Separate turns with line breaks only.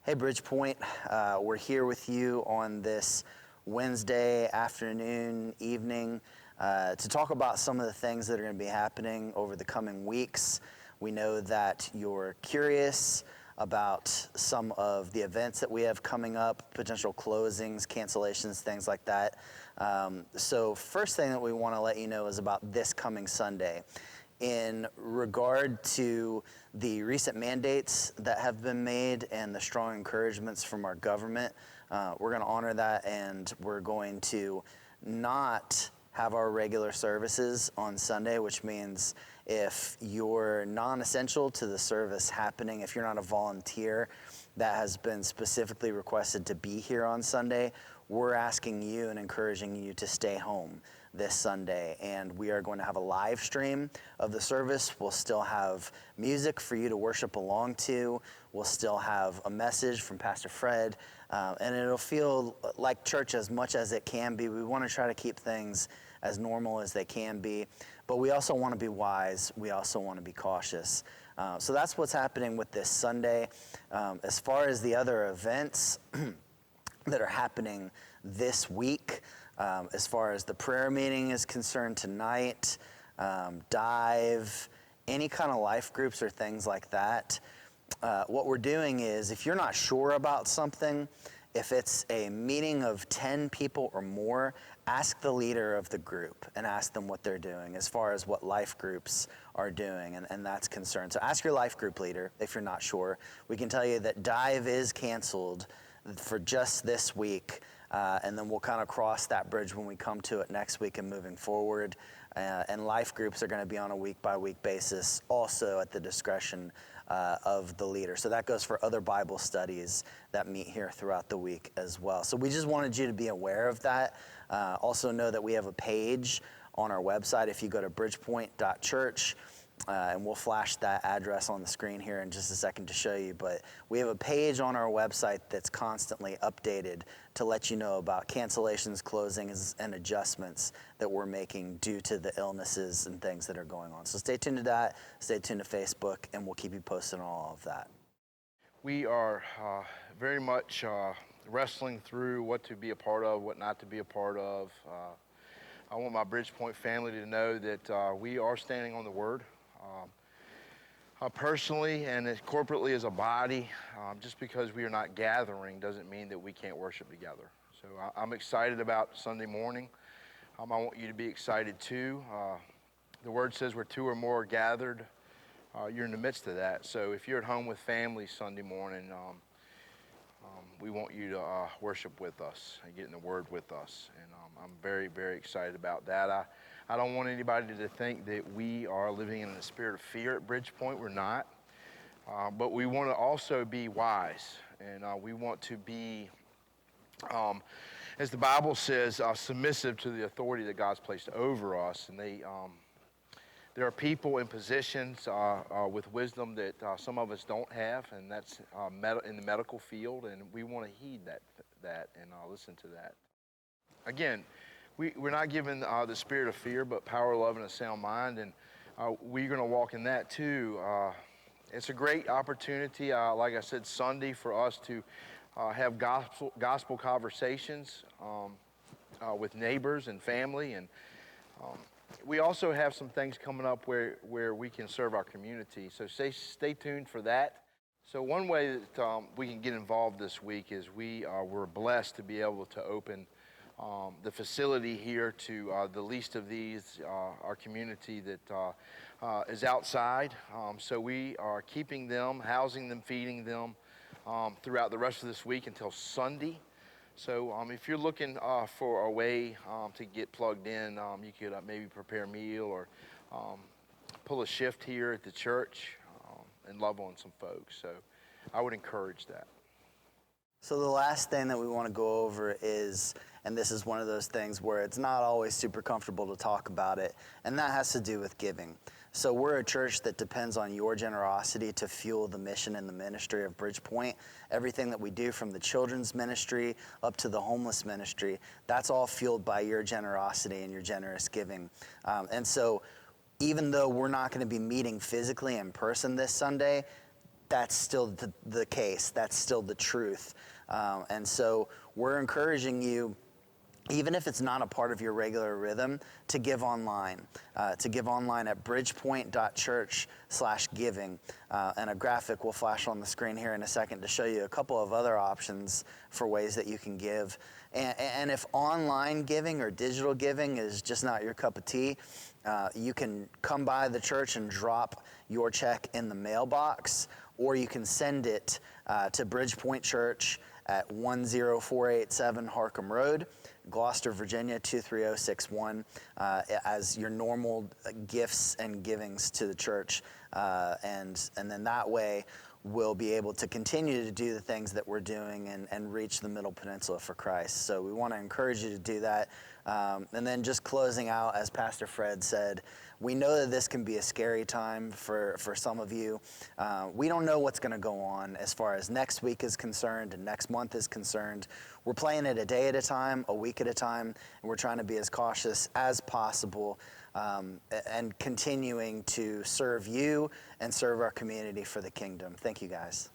Hey, BridgePoint, we're here with you on this Wednesday afternoon, evening, to talk about some of the things that are going to be happening over the coming weeks. We know that you're curious about some of the events that we have coming up, potential closings, cancellations, things like that. So first thing that we want to let you know is about this coming Sunday. In regard to the recent mandates that have been made and the strong encouragements from our government, we're going to honor that, and we're going to not have our regular services on Sunday, which means if you're non-essential to the service happening, if you're not a volunteer that has been specifically requested to be here on Sunday, we're asking you and encouraging you to stay home this Sunday. And we are going to have a live stream of the service. We'll still have music for you to worship along to. We'll still have a message from Pastor Fred. And it'll feel like church as much as it can be. We want to try to keep things as normal as they can be. But we also want to be wise. We also want to be cautious. So that's what's happening with this Sunday. As far as the other events that are happening this week, as far as the prayer meeting is concerned tonight, dive, any kind of life groups or things like that, what we're doing is, if you're not sure about something, if it's a meeting of 10 people or more, ask the leader of the group and ask them what they're doing as far as what life groups are doing, and that's concerned. So ask your life group leader if you're not sure. We can tell you that dive is canceled for just this week, and then we'll kind of cross that bridge when we come to it next week and moving forward. And life groups are going to be on a week-by-week basis, also at the discretion of the leader. So that goes for other Bible studies that meet here throughout the week as well. So we just wanted you to be aware of that. Also know that we have a page on our website if you go to BridgePoint.Church. And we'll flash that address on the screen here in just a second to show you. But we have a page on our website that's constantly updated to let you know about cancellations, closings, and adjustments that we're making due to the illnesses and things that are going on. So stay tuned to that, stay tuned to Facebook, and we'll keep you posted on all of that.
We are very much wrestling through what to be a part of, what not to be a part of. I want my BridgePoint family to know that we are standing on the Word. Personally and corporately as a body, just because we are not gathering doesn't mean that we can't worship together. So I'm excited about Sunday morning. I want you to be excited too. The Word says where two or more are gathered, you're in the midst of that. So if you're at home with family Sunday morning, we want you to worship with us and get in the Word with us. And I'm very, very excited about that. I don't want anybody to think that we are living in the spirit of fear at BridgePoint. We're not. But we want to also be wise. And we want to be, as the Bible says, submissive to the authority that God's placed over us. And there are people in positions with wisdom that some of us don't have, and that's in the medical field. And we want to heed that and listen to that. Again, we're not given the spirit of fear, but power, love, and a sound mind, and we're going to walk in that too. It's a great opportunity, like I said, Sunday, for us to have gospel conversations with neighbors and family, and we also have some things coming up where we can serve our community, so stay tuned for that. So one way that we can get involved this week is we're blessed to be able to open the facility here to the least of these, our community that is outside. So we are keeping them, housing them, feeding them throughout the rest of this week until Sunday. So if you're looking for a way to get plugged in, you could maybe prepare a meal or pull a shift here at the church and love on some folks. So I would encourage that.
So the last thing that we want to go over is, and this is one of those things where it's not always super comfortable to talk about it, and that has to do with giving. So we're a church that depends on your generosity to fuel the mission and the ministry of BridgePoint. Everything that we do, from the children's ministry up to the homeless ministry, that's all fueled by your generosity and your generous giving. And so even though we're not going to be meeting physically in person this Sunday, that's still the case. That's still the truth. And so we're encouraging you, even if it's not a part of your regular rhythm, to give online at bridgepoint.church/giving. And a graphic will flash on the screen here in a second to show you a couple of other options for ways that you can give. And if online giving or digital giving is just not your cup of tea, you can come by the church and drop your check in the mailbox, or you can send it to BridgePoint Church at 10487 Harcum Road, Gloucester, Virginia 23061, as your normal gifts and givings to the church. And then that way we'll be able to continue to do the things that we're doing and reach the Middle Peninsula for Christ. So we want to encourage you to do that. And then just closing out, as Pastor Fred said, we know that this can be a scary time for some of you. We don't know what's going to go on as far as next week is concerned and next month is concerned. We're playing it a day at a time, a week at a time, and we're trying to be as cautious as possible and continuing to serve you and serve our community for the kingdom. Thank you, guys.